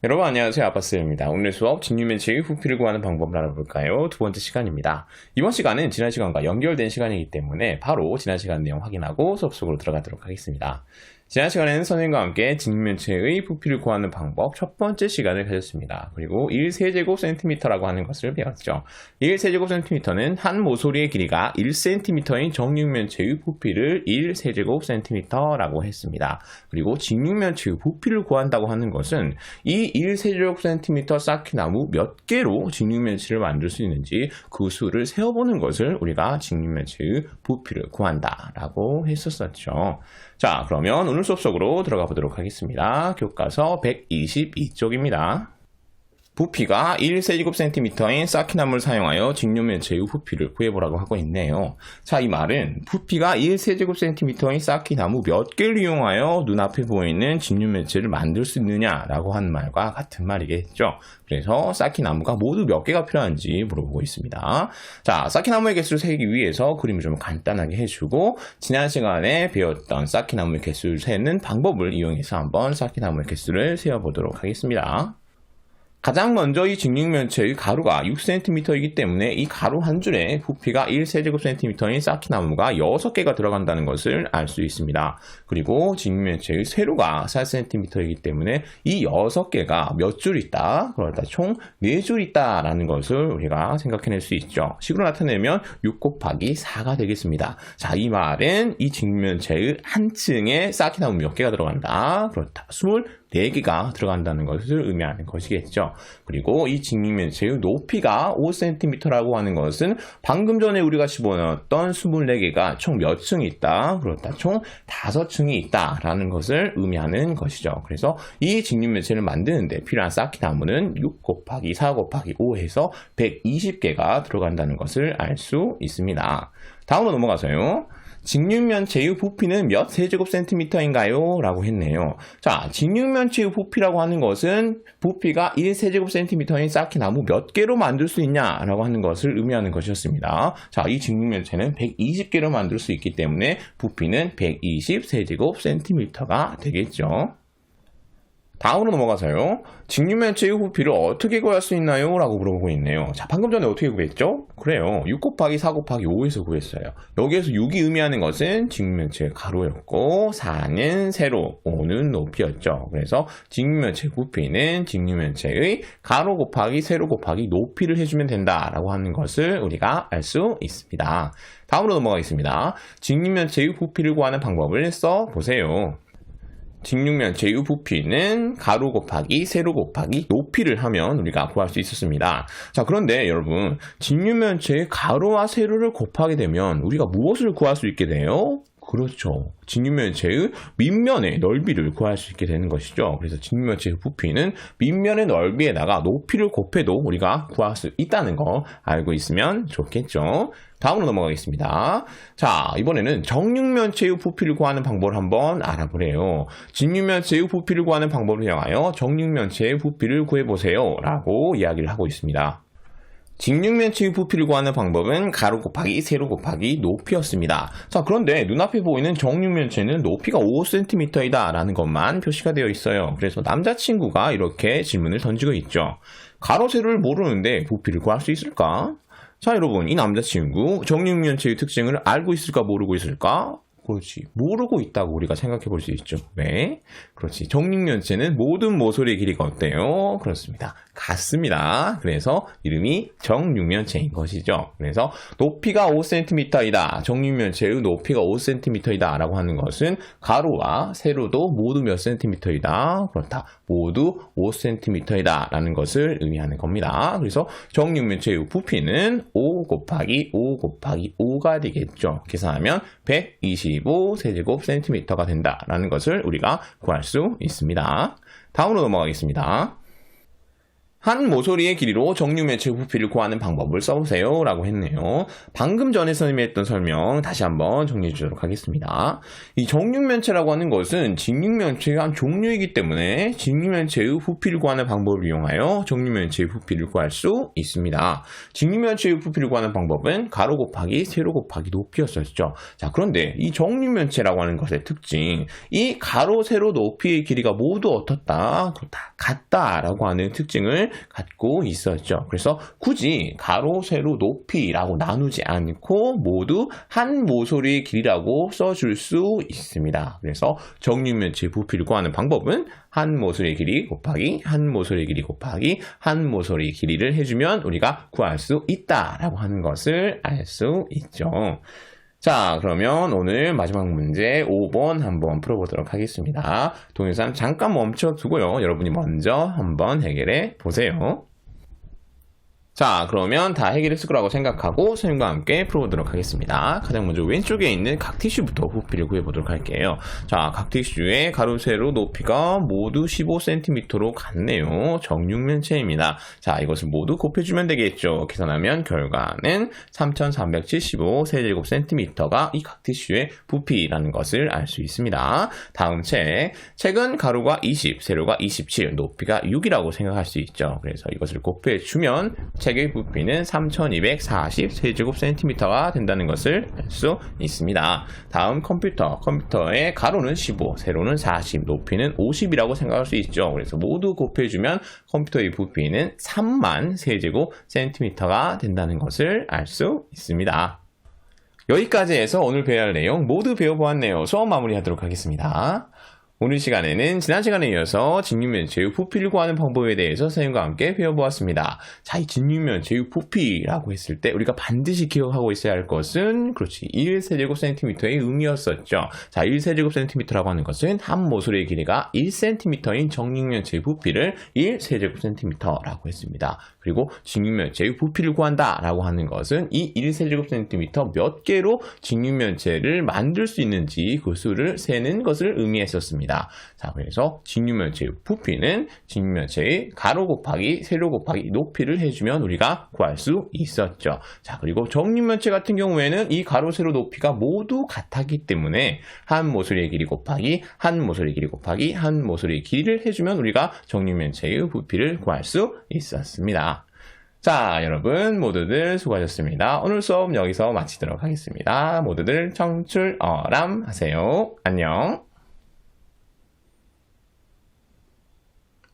여러분 안녕하세요. 아빠쌤입니다. 오늘 수업 직육면체의 부피를 구하는 방법을 알아볼까요? 두 번째 시간입니다. 이번 시간은 지난 시간과 연결된 시간이기 때문에 바로 지난 시간 내용 확인하고 수업 속으로 들어가도록 하겠습니다. 지난 시간에는 선생님과 함께 직육면체의 부피를 구하는 방법 첫 번째 시간을 가졌습니다. 그리고 1세제곱cm라고 하는 것을 배웠죠. 1세제곱cm는 한 모서리의 길이가 1cm인 정육면체의 부피를 1세제곱cm라고 했습니다. 그리고 직육면체의 부피를 구한다고 하는 것은 이 1세제곱cm 쌓기 나무 몇 개로 직육면체를 만들 수 있는지 그 수를 세어보는 것을 우리가 직육면체의 부피를 구한다라고 했었었죠. 자, 그러면 오늘 수업 속으로 들어가 보도록 하겠습니다. 교과서 122쪽입니다. 부피가 1세제곱cm인 쌓기나무를 사용하여 직육면체의 부피를 구해보라고 하고 있네요. 자, 이 말은 부피가 1세제곱cm인 쌓기나무 몇 개를 이용하여 눈앞에 보이는 직육면체를 만들 수 있느냐라고 하는 말과 같은 말이겠죠. 그래서 쌓기나무가 모두 몇 개가 필요한지 물어보고 있습니다. 자, 쌓기나무의 개수를 세기 위해서 그림을 좀 간단하게 해주고 지난 시간에 배웠던 쌓기나무의 개수를 세는 방법을 이용해서 한번 쌓기나무의 개수를 세어보도록 하겠습니다. 가장 먼저 이 직육면체의 가로가 6cm이기 때문에 이 가로 한 줄에 부피가 1세제곱cm인 쌓기나무가 6개가 들어간다는 것을 알 수 있습니다. 그리고 직육면체의 세로가 4cm이기 때문에 이 6개가 몇 줄 있다? 그러다 총 4줄 있다라는 것을 우리가 생각해낼 수 있죠. 식으로 나타내면 6 곱하기 4가 되겠습니다. 자, 이 말은 이 직육면체의 한 층에 쌓기나무 몇 개가 들어간다? 그렇다. 24개가 들어간다는 것을 의미하는 것이겠죠. 그리고 이 직육면체의 높이가 5cm라고 하는 것은 방금 전에 우리가 집어넣었던 24개가 총 몇 층이 있다? 그렇다. 총 5층이 있다라는 것을 의미하는 것이죠. 그래서 이 직육면체를 만드는데 필요한 쌓기나무는 6 곱하기 4 곱하기 5 해서 120개가 들어간다는 것을 알 수 있습니다. 다음으로 넘어가서요. 직육면체의 부피는 몇 세제곱cm인가요? 라고 했네요. 자, 직육면체의 부피라고 하는 것은 부피가 1세제곱cm인 쌓기나무 몇 개로 만들 수 있냐라고 하는 것을 의미하는 것이었습니다. 자, 이 직육면체는 120개로 만들 수 있기 때문에 부피는 120세제곱cm가 되겠죠. 다음으로 넘어가서요. 직육면체의 부피를 어떻게 구할 수 있나요? 라고 물어보고 있네요. 자, 방금 전에 어떻게 구했죠? 그래요. 6 곱하기 4 곱하기 5에서 구했어요. 여기에서 6이 의미하는 것은 직육면체의 가로였고 4는 세로, 5는 높이였죠. 그래서 직육면체의 부피는 직육면체의 가로 곱하기 세로 곱하기 높이를 해주면 된다라고 하는 것을 우리가 알 수 있습니다. 다음으로 넘어가겠습니다. 직육면체의 부피를 구하는 방법을 써보세요. 직육면체의 부피는 가로 곱하기 세로 곱하기 높이를 하면 우리가 구할 수 있었습니다. 자, 그런데 여러분, 직육면체의 가로와 세로를 곱하게 되면 우리가 무엇을 구할 수 있게 돼요? 그렇죠. 직육면체의 밑면의 넓이를 구할 수 있게 되는 것이죠. 그래서 직육면체의 부피는 밑면의 넓이에다가 높이를 곱해도 우리가 구할 수 있다는 거 알고 있으면 좋겠죠. 다음으로 넘어가겠습니다. 자, 이번에는 정육면체의 부피를 구하는 방법을 한번 알아보래요. 직육면체의 부피를 구하는 방법을 이용하여 정육면체의 부피를 구해보세요 라고 이야기를 하고 있습니다. 직육면체의 부피를 구하는 방법은 가로 곱하기 세로 곱하기 높이였습니다. 자, 그런데 눈앞에 보이는 정육면체는 높이가 5cm이다 라는 것만 표시가 되어 있어요. 그래서 남자친구가 이렇게 질문을 던지고 있죠. 가로 세로를 모르는데 부피를 구할 수 있을까? 자, 여러분, 이 남자친구 정육면체의 특징을 알고 있을까 모르고 있을까? 그렇지. 모르고 있다고 우리가 생각해 볼 수 있죠. 왜? 그렇지. 정육면체는 모든 모서리의 길이가 어때요? 그렇습니다. 같습니다. 그래서 이름이 정육면체인 것이죠. 그래서 높이가 5cm이다. 정육면체의 높이가 5cm이다. 라고 하는 것은 가로와 세로도 모두 몇 cm이다. 그렇다. 모두 5cm이다. 라는 것을 의미하는 겁니다. 그래서 정육면체의 부피는 5 곱하기 5 곱하기 5가 되겠죠. 계산하면 125세제곱cm가 된다라는 것을 우리가 구할 수 있습니다. 다음으로 넘어가겠습니다. 한 모서리의 길이로 정육면체의 부피를 구하는 방법을 써보세요 라고 했네요. 방금 전에 선생님이 했던 설명 다시 한번 정리해 주도록 하겠습니다. 이 정육면체라고 하는 것은 직육면체의 한 종류이기 때문에 직육면체의 부피를 구하는 방법을 이용하여 정육면체의 부피를 구할 수 있습니다. 직육면체의 부피를 구하는 방법은 가로 곱하기 세로 곱하기 높이였었죠. 자, 그런데 이 정육면체라고 하는 것의 특징, 이 가로 세로 높이의 길이가 모두 어떻다? 같다라고 하는 특징을 갖고 있었죠. 그래서 굳이 가로, 세로, 높이라고 나누지 않고 모두 한 모서리의 길이라고 써줄 수 있습니다. 그래서 정육면체의 부피를 구하는 방법은 한 모서리의 길이 곱하기 한 모서리의 길이 곱하기 한 모서리의 길이를 해주면 우리가 구할 수 있다라고 하는 것을 알 수 있죠. 자, 그러면 오늘 마지막 문제 5번 한번 풀어보도록 하겠습니다. 동영상 잠깐 멈춰두고요. 여러분이 먼저 한번 해결해 보세요. 자, 그러면 다 해결했을 거라고 생각하고 선생님과 함께 풀어보도록 하겠습니다. 가장 먼저 왼쪽에 있는 각 티슈부터 부피를 구해보도록 할게요. 자, 각 티슈의 가로, 세로 높이가 모두 15cm로 같네요. 정육면체입니다. 자, 이것을 모두 곱해주면 되겠죠. 계산하면 결과는 3375 세제곱cm가 이 각 티슈의 부피라는 것을 알 수 있습니다. 다음 책은 가로가 20, 세로가 27, 높이가 6이라고 생각할 수 있죠. 그래서 이것을 곱해주면 책의 부피는 3240 세제곱cm가 된다는 것을 알 수 있습니다. 다음 컴퓨터의 가로는 15, 세로는 40, 높이는 50이라고 생각할 수 있죠. 그래서 모두 곱해주면 컴퓨터의 부피는 3만 세제곱cm가 된다는 것을 알 수 있습니다. 여기까지 해서 오늘 배워야 할 내용 모두 배워보았네요. 수업 마무리하도록 하겠습니다. 오늘 시간에는 지난 시간에 이어서 직육면체의 부피를 구하는 방법에 대해서 선생님과 함께 배워보았습니다. 자, 이 직육면체의 부피라고 했을 때 우리가 반드시 기억하고 있어야 할 것은 그렇지 1세제곱cm의 의미였었죠. 자, 1세제곱cm라고 하는 것은 한 모서리의 길이가 1cm인 정육면체의 부피를 1세제곱cm라고 했습니다. 그리고 직육면체의 부피를 구한다라고 하는 것은 이 1세제곱cm 몇 개로 직육면체를 만들 수 있는지 그 수를 세는 것을 의미했었습니다. 자, 그래서 직육면체의 부피는 직육면체의 가로 곱하기 세로 곱하기 높이를 해주면 우리가 구할 수 있었죠. 자, 그리고 정육면체 같은 경우에는 이 가로 세로 높이가 모두 같았기 때문에 한 모서리의 길이 곱하기 한 모서리의 길이 곱하기 한 모서리의 길이를 해주면 우리가 정육면체의 부피를 구할 수 있었습니다. 자, 여러분 모두들 수고하셨습니다. 오늘 수업 여기서 마치도록 하겠습니다. 모두들 청출어람 하세요. 안녕.